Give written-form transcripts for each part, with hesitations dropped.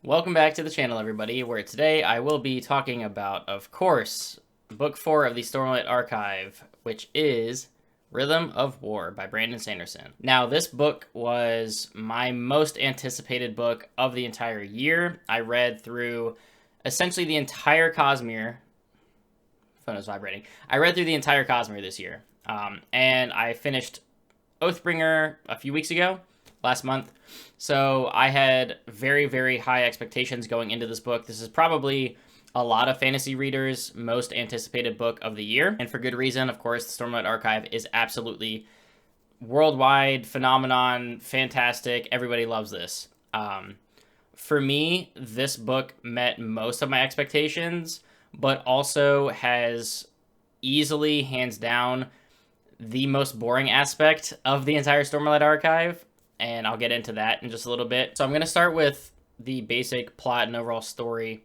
Welcome back to the channel, everybody, where today I will be talking about, of course, Book 4 of the Stormlight Archive, which is Rhythm of War by Brandon Sanderson. Now, this book was my most anticipated book of the entire year. I read through essentially the entire Cosmere. Phone is vibrating. I read through the entire Cosmere this year, and I finished Oathbringer a few weeks ago, last month. So I had very, very high expectations going into this book. This is probably a lot of fantasy readers' most anticipated book of the year, and for good reason. Of course, the Stormlight Archive is absolutely worldwide phenomenon, fantastic. Everybody loves this. For me, this book met most of my expectations, but also has easily, hands down, the most boring aspect of the entire Stormlight Archive, and I'll get into that in just a little bit. So I'm going to start with the basic plot and overall story,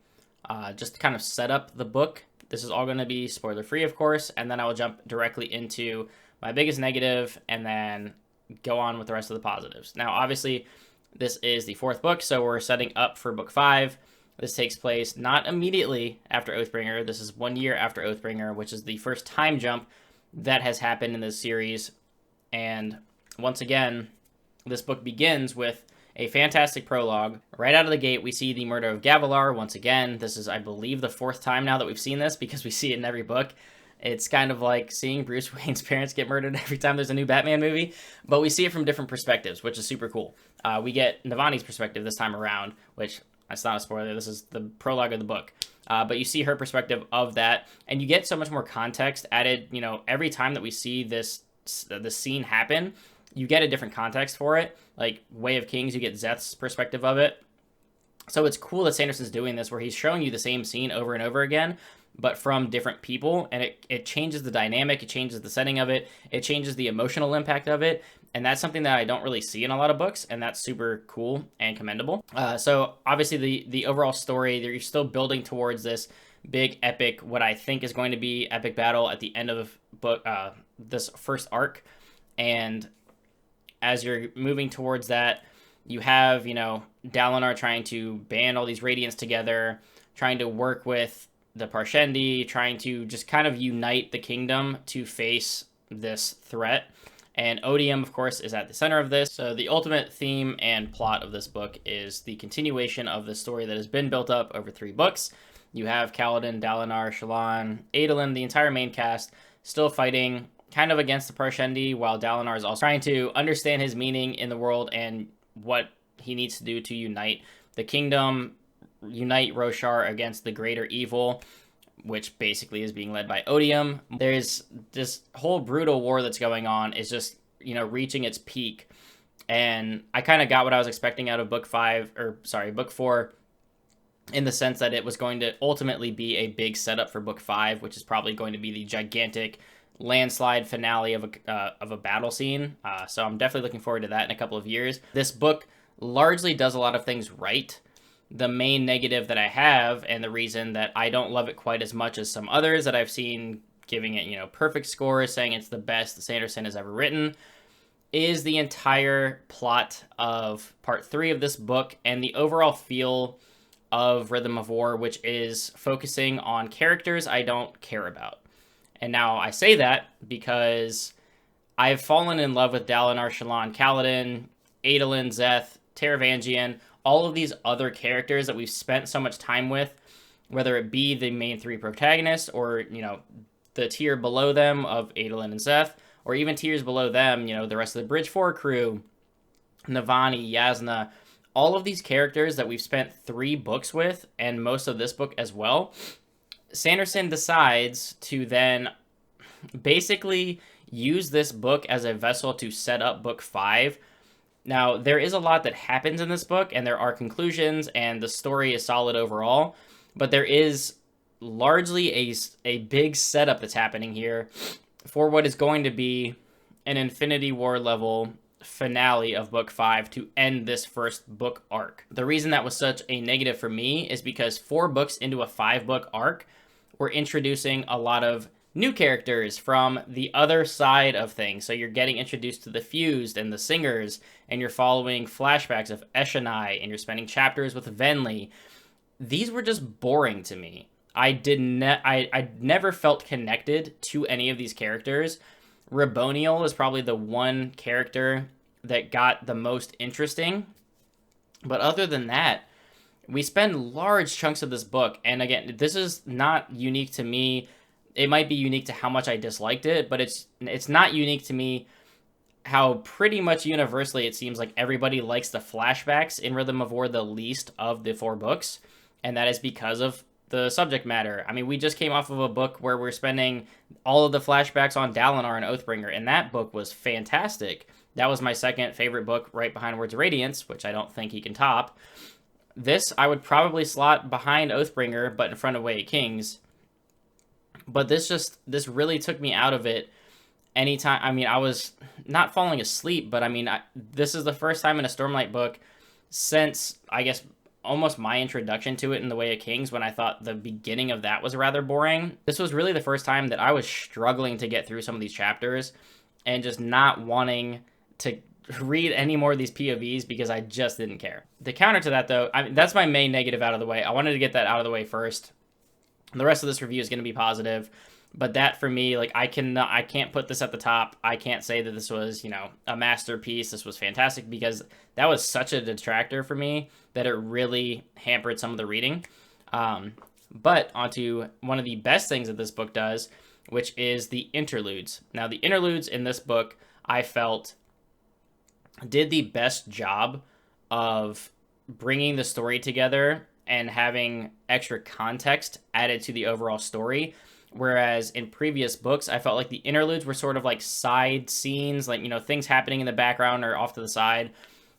just to kind of set up the book. This is all going to be spoiler-free, of course, and then I will jump directly into my biggest negative and then go on with the rest of the positives. Now, obviously, this is the fourth book, so we're setting up for book 5. This takes place not immediately after Oathbringer. This is 1 year after Oathbringer, which is the first time jump that has happened in this series. And once again, this book begins with a fantastic prologue. Right out of the gate, we see the murder of Gavilar once again. This is, I believe, the fourth time now that we've seen this, because we see it in every book. It's kind of like seeing Bruce Wayne's parents get murdered every time there's a new Batman movie, but we see it from different perspectives, which is super cool. We get Navani's perspective this time around, which, that's not a spoiler, this is the prologue of the book. But you see her perspective of that, and you get so much more context added. You know, every time that we see the scene happen, you get a different context for it. Like Way of Kings, you get Zeth's perspective of it. So it's cool that Sanderson's doing this, where he's showing you the same scene over and over again, but from different people, and it changes the dynamic, it changes the setting of it, it changes the emotional impact of it, and that's something that I don't really see in a lot of books, and that's super cool and commendable. So obviously the overall story, you're still building towards this big epic, what I think is going to be epic battle at the end of book, this first arc, and as you're moving towards that, you have, Dalinar trying to band all these Radiants together, trying to work with the Parshendi, trying to just kind of unite the kingdom to face this threat. And Odium, of course, is at the center of this. So the ultimate theme and plot of this book is the continuation of the story that has been built up over 3 books. You have Kaladin, Dalinar, Shallan, Adolin, the entire main cast, still fighting kind of against the Parshendi, while Dalinar is also trying to understand his meaning in the world and what he needs to do to unite the kingdom, unite Roshar against the greater evil, which basically is being led by Odium. There's this whole brutal war that's going on is just, reaching its peak. And I kind of got what I was expecting out of book 4, in the sense that it was going to ultimately be a big setup for book 5, which is probably going to be the gigantic landslide finale of a battle scene. So I'm definitely looking forward to that in a couple of years. This book largely does a lot of things right. The main negative that I have, and the reason that I don't love it quite as much as some others that I've seen giving it, perfect scores, saying it's the best that Sanderson has ever written, is the entire plot of part 3 of this book and the overall feel of Rhythm of War, which is focusing on characters I don't care about. And now I say that because I've fallen in love with Dalinar, Shallan, Kaladin, Adolin, Zeth, Taravangian, all of these other characters that we've spent so much time with, whether it be the main 3 protagonists or, the tier below them of Adolin and Zeth, or even tiers below them, the rest of the Bridge 4 crew, Navani, Yasna, all of these characters that we've spent 3 books with, and most of this book as well. Sanderson decides to then basically use this book as a vessel to set up book 5. Now, there is a lot that happens in this book, and there are conclusions, and the story is solid overall, but there is largely a big setup that's happening here for what is going to be an Infinity War level finale of book 5 to end this first book arc. The reason that was such a negative for me is because 4 books into a 5-book arc, we're introducing a lot of new characters from the other side of things. So you're getting introduced to the Fused and the Singers, and you're following flashbacks of Eshonai, and you're spending chapters with Venli. These were just boring to me. I never felt connected to any of these characters. Raboniel is probably the one character that got the most interesting. But other than that, we spend large chunks of this book, and again, this is not unique to me. It might be unique to how much I disliked it, but it's not unique to me how pretty much universally it seems like everybody likes the flashbacks in Rhythm of War the least of the 4 books, and that is because of the subject matter. I mean, we just came off of a book where we're spending all of the flashbacks on Dalinar and Oathbringer, and that book was fantastic. That was my second favorite book, right behind Words of Radiance, which I don't think he can top. This, I would probably slot behind Oathbringer, but in front of Way of Kings. But this really took me out of it anytime. I mean, I was not falling asleep, but I mean, this is the first time in a Stormlight book since, I guess, almost my introduction to it in The Way of Kings, when I thought the beginning of that was rather boring. This was really the first time that I was struggling to get through some of these chapters and just not wanting to read any more of these POVs because I just didn't care. The counter to that, though, that's my main negative out of the way. I wanted to get that out of the way first. The rest of this review is going to be positive, but that for me, like, I can't put this at the top. I can't say that this was, a masterpiece. This was fantastic, because that was such a detractor for me that it really hampered some of the reading. But onto one of the best things that this book does, which is the interludes. Now, the interludes in this book, I felt, did the best job of bringing the story together and having extra context added to the overall story. Whereas in previous books, I felt like the interludes were sort of like side scenes, like, things happening in the background or off to the side.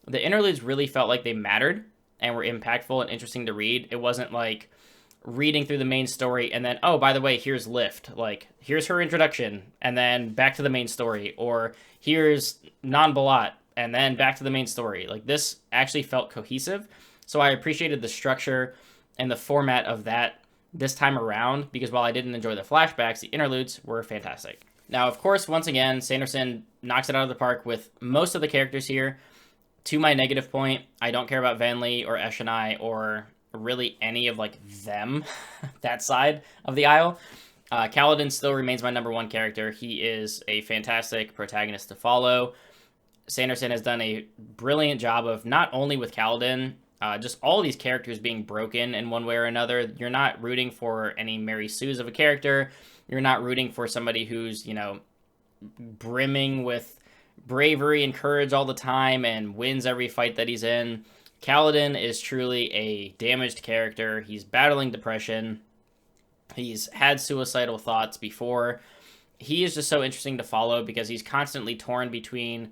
The interludes really felt like they mattered and were impactful and interesting to read. It wasn't like reading through the main story and then, oh, by the way, here's Lift. Like, here's her introduction, and then back to the main story. Or here's Non-Balat, and then back to the main story. Like, this actually felt cohesive. So I appreciated the structure and the format of that this time around, because while I didn't enjoy the flashbacks, the interludes were fantastic. Now, of course, once again, Sanderson knocks it out of the park with most of the characters here. To my negative point, I don't care about Venli or Eshonai or really any of, like, them, that side of the aisle. Kaladin still remains my number 1 character. He is a fantastic protagonist to follow. Sanderson has done a brilliant job of not only with Kaladin, just all these characters being broken in one way or another. You're not rooting for any Mary Sues of a character. You're not rooting for somebody who's, brimming with bravery and courage all the time and wins every fight that he's in. Kaladin is truly a damaged character. He's battling depression. He's had suicidal thoughts before. He is just so interesting to follow because he's constantly torn between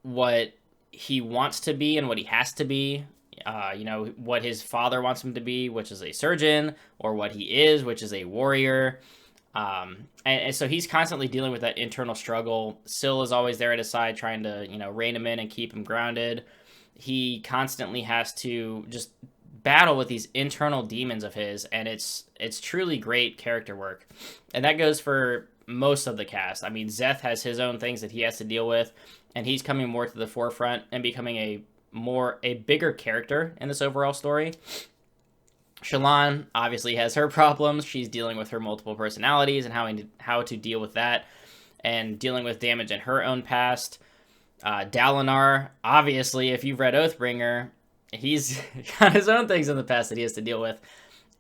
what he wants to be and what he has to be. What his father wants him to be, which is a surgeon, or what he is, which is a warrior. And so he's constantly dealing with that internal struggle. Syl is always there at his side trying to, rein him in and keep him grounded. He constantly has to just battle with these internal demons of his, and it's truly great character work. And that goes for most of the cast. I mean, Szeth has his own things that he has to deal with, and he's coming more to the forefront and becoming a bigger character in this overall story. Shallan obviously has her problems. She's dealing with her multiple personalities and how to deal with that, and dealing with damage in her own past. Dalinar, obviously, if you've read Oathbringer, he's got his own things in the past that he has to deal with.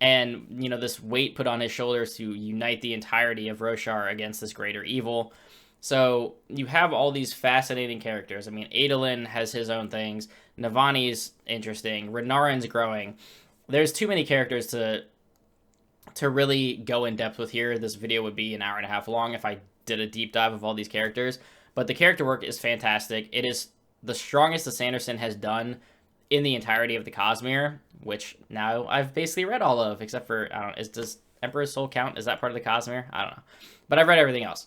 And, this weight put on his shoulders to unite the entirety of Roshar against this greater evil. So you have all these fascinating characters. I mean, Adolin has his own things. Navani's interesting. Renarin's growing. There's too many characters to really go in depth with here. This video would be an hour and a half long if I did a deep dive of all these characters. But the character work is fantastic. It is the strongest that Sanderson has done in the entirety of the Cosmere, which now I've basically read all of, except for, I don't know, does Emperor's Soul count? Is that part of the Cosmere? I don't know. But I've read everything else.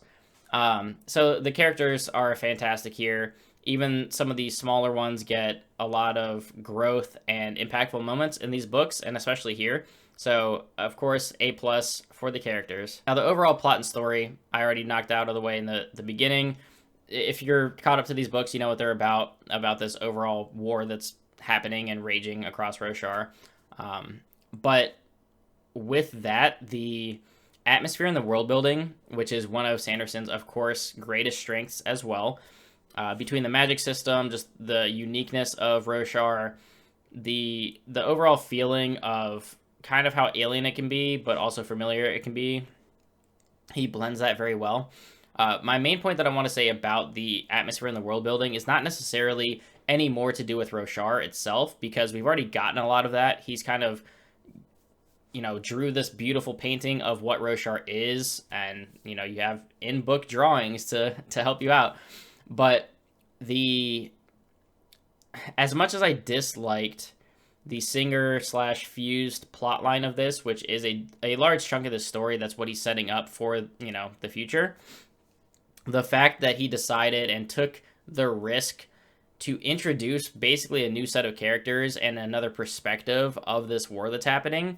So the characters are fantastic here. Even some of these smaller ones get a lot of growth and impactful moments in these books, and especially here. So, of course, A+ for the characters. Now, the overall plot and story, I already knocked out of the way in the beginning. If you're caught up to these books, you know what they're about this overall war that's happening and raging across Roshar. But with that, the atmosphere and the world building, which is one of Sanderson's, of course, greatest strengths as well, between the magic system, just the uniqueness of Roshar, the overall feeling of kind of how alien it can be, but also familiar it can be. He blends that very well. My main point that I want to say about the atmosphere and the world building is not necessarily any more to do with Roshar itself, because we've already gotten a lot of that. He's kind of, drew this beautiful painting of what Roshar is, and, you have in-book drawings to help you out. But as much as I disliked the singer/fused plotline of this, which is a large chunk of the story, that's what he's setting up for, the future. The fact that he decided and took the risk to introduce basically a new set of characters and another perspective of this war that's happening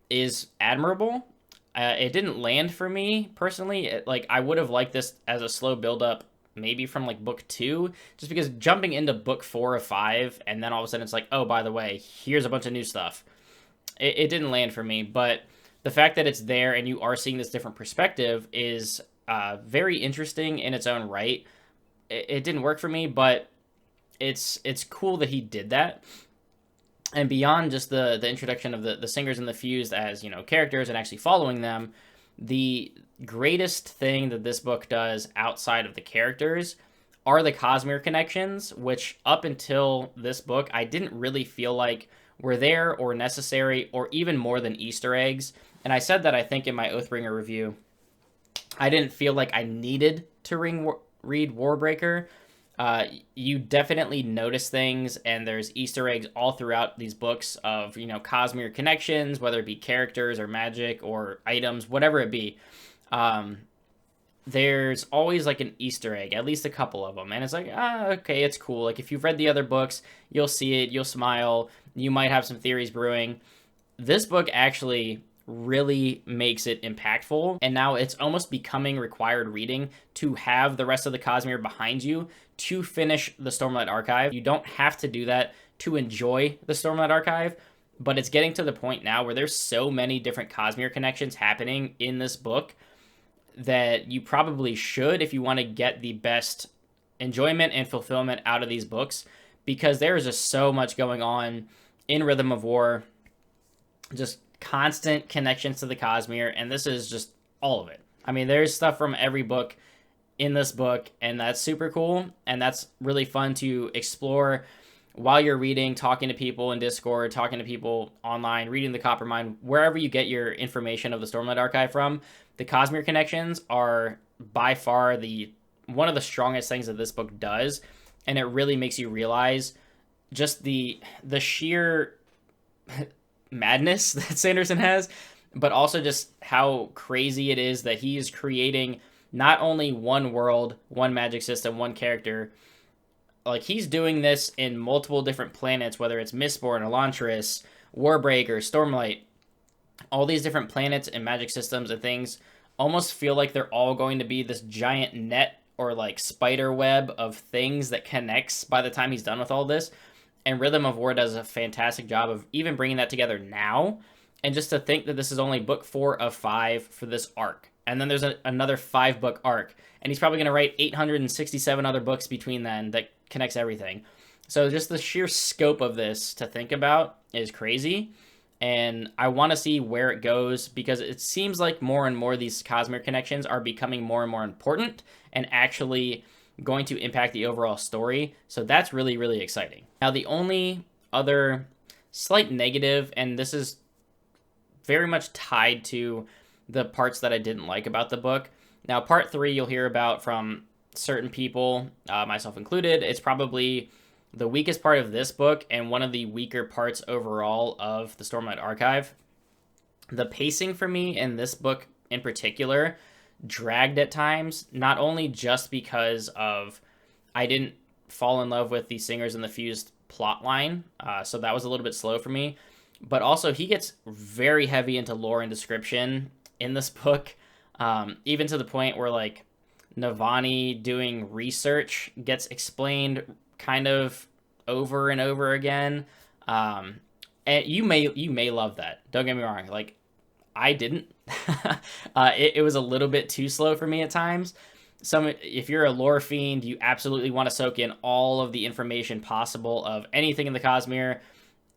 is admirable. It didn't land for me personally. I would have liked this as a slow build-up, maybe from book 2, just because jumping into book 4 of 5 and then all of a sudden it's oh, by the way, here's a bunch of new stuff. It didn't land for me, but the fact that it's there and you are seeing this different perspective is very interesting in its own right. It didn't work for me, but it's cool that he did that. And beyond just the introduction of the singers and the fused as characters and actually following them, the greatest thing that this book does outside of the characters are the Cosmere connections, which up until this book I didn't really feel like were there or necessary or even more than Easter eggs. And I said that, I think, in my Oathbringer review. I didn't feel like I needed to read Warbreaker. You definitely notice things, and there's Easter eggs all throughout these books of, Cosmere connections, whether it be characters or magic or items, whatever it be. There's always an Easter egg, at least a couple of them. And it's okay, it's cool. If you've read the other books, you'll see it, you'll smile, you might have some theories brewing. This book actually really makes it impactful, and now it's almost becoming required reading to have the rest of the Cosmere behind you to finish the Stormlight Archive. You don't have to do that to enjoy the Stormlight Archive, but it's getting to the point now where there's so many different Cosmere connections happening in this book that you probably should, if you want to get the best enjoyment and fulfillment out of these books, because there is just so much going on in Rhythm of War, just constant connections to the Cosmere, and this is just all of it. I mean, there's stuff from every book in this book, and that's super cool, and that's really fun to explore while you're reading, talking to people in Discord, talking to people online, reading the Coppermind, wherever you get your information of the Stormlight Archive from. The Cosmere connections are by far one of the strongest things that this book does, and it really makes you realize just the sheer madness that Sanderson has, but also just how crazy it is that he is creating not only one world, one magic system, one character. He's doing this in multiple different planets, whether it's Mistborn, Elantris, Warbreaker, Stormlight. All these different planets and magic systems and things almost feel like they're all going to be this giant net or spider web of things that connects by the time he's done with all this. And Rhythm of War does a fantastic job of even bringing that together now. And just to think that this is only book 4 of 5 for this arc. And then there's another 5-book arc. And he's probably going to write 867 other books between then that connects everything. So just the sheer scope of this to think about is crazy. And I want to see where it goes, because it seems like more and more these Cosmere connections are becoming more and more important and actually going to impact the overall story. So that's really, really exciting. Now, the only other slight negative, and this is very much tied to the parts that I didn't like about the book. Now, part 3 you'll hear about from certain people, myself included. It's probably the weakest part of this book and one of the weaker parts overall of the Stormlight Archive. The pacing for me in this book in particular dragged at times, not only just because of I didn't fall in love with the singers and the fused plot line, so that was a little bit slow for me, but also he gets very heavy into lore and description in this book, even to the point where like Navani doing research gets explained kind of over and over again. And you may love that. Don't get me wrong. Like, I didn't. It was a little bit too slow for me at times. If you're a lore fiend, you absolutely want to soak in all of the information possible of anything in the Cosmere,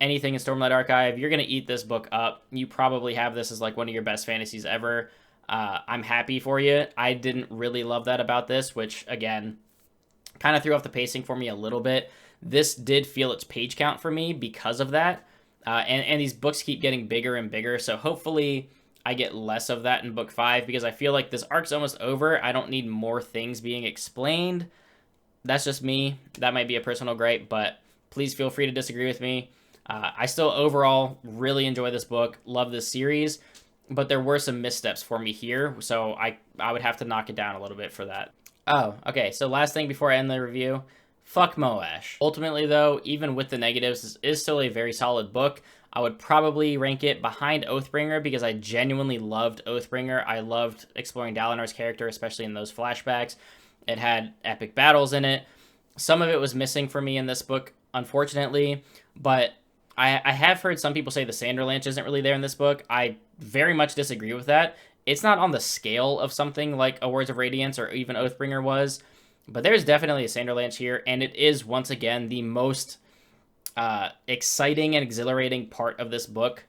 anything in Stormlight Archive. You're gonna eat this book up. You probably have this as like one of your best fantasies ever. I'm happy for you. I didn't really love that about this, which again, kind of threw off the pacing for me a little bit. This did feel its page count for me because of that. And these books keep getting bigger and bigger, so hopefully I get less of that in book 5, because I feel like this arc's almost over. I don't need more things being explained. That's just me. That might be a personal gripe, but please feel free to disagree with me. I still overall really enjoy this book, love this series, but there were some missteps for me here, so I would have to knock it down a little bit for that. Oh, okay, so last thing before I end the review, fuck Moash. Ultimately, though, even with the negatives, this is still a very solid book. I would probably rank it behind Oathbringer because I genuinely loved Oathbringer. I loved exploring Dalinar's character, especially in those flashbacks. It had epic battles in it. Some of it was missing for me in this book, unfortunately, but I have heard some people say the Sanderlanche isn't really there in this book. I very much disagree with that. It's not on the scale of something like A Words of Radiance or even Oathbringer was, but there's definitely a Sanderlanche here, and it is, once again, the most exciting and exhilarating part of this book.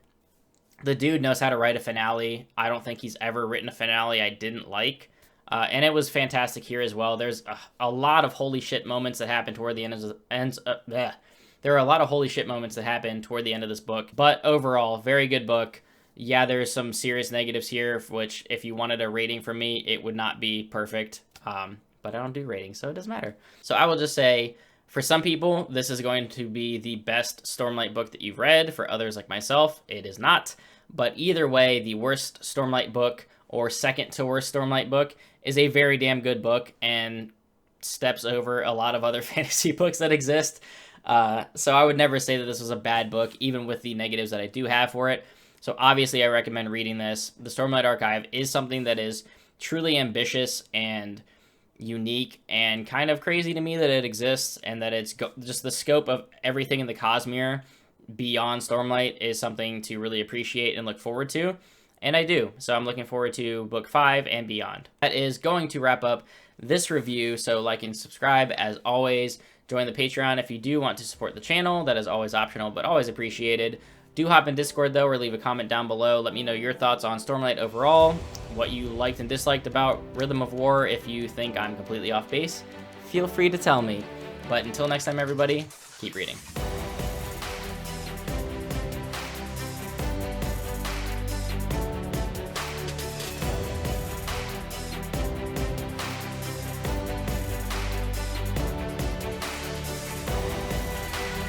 The dude knows how to write a finale. I don't think he's ever written a finale I didn't like, and it was fantastic here as well. There's a lot of holy shit moments that happen toward the end. There are a lot of holy shit moments that happen toward the end of this book, but overall, very good book. Yeah, there's some serious negatives here, which if you wanted a rating from me, it would not be perfect. But I don't do ratings, so it doesn't matter. So I will just say, for some people, this is going to be the best Stormlight book that you've read. For others like myself, it is not. But either way, the worst Stormlight book or second to worst Stormlight book is a very damn good book and steps over a lot of other fantasy books that exist. So I would never say that this was a bad book, even with the negatives that I do have for it. So obviously I recommend reading this. The Stormlight Archive is something that is truly ambitious and unique and kind of crazy to me that it exists, and that it's just the scope of everything in the Cosmere beyond Stormlight is something to really appreciate and look forward to. And I do. So I'm looking forward to book 5 and beyond. That is going to wrap up this review. So like and subscribe as always. Join the Patreon if you do want to support the channel. That is always optional, but always appreciated. Do hop in Discord, though, or leave a comment down below. Let me know your thoughts on Stormlight overall, what you liked and disliked about Rhythm of War. If you think I'm completely off base, feel free to tell me. But until next time, everybody, keep reading.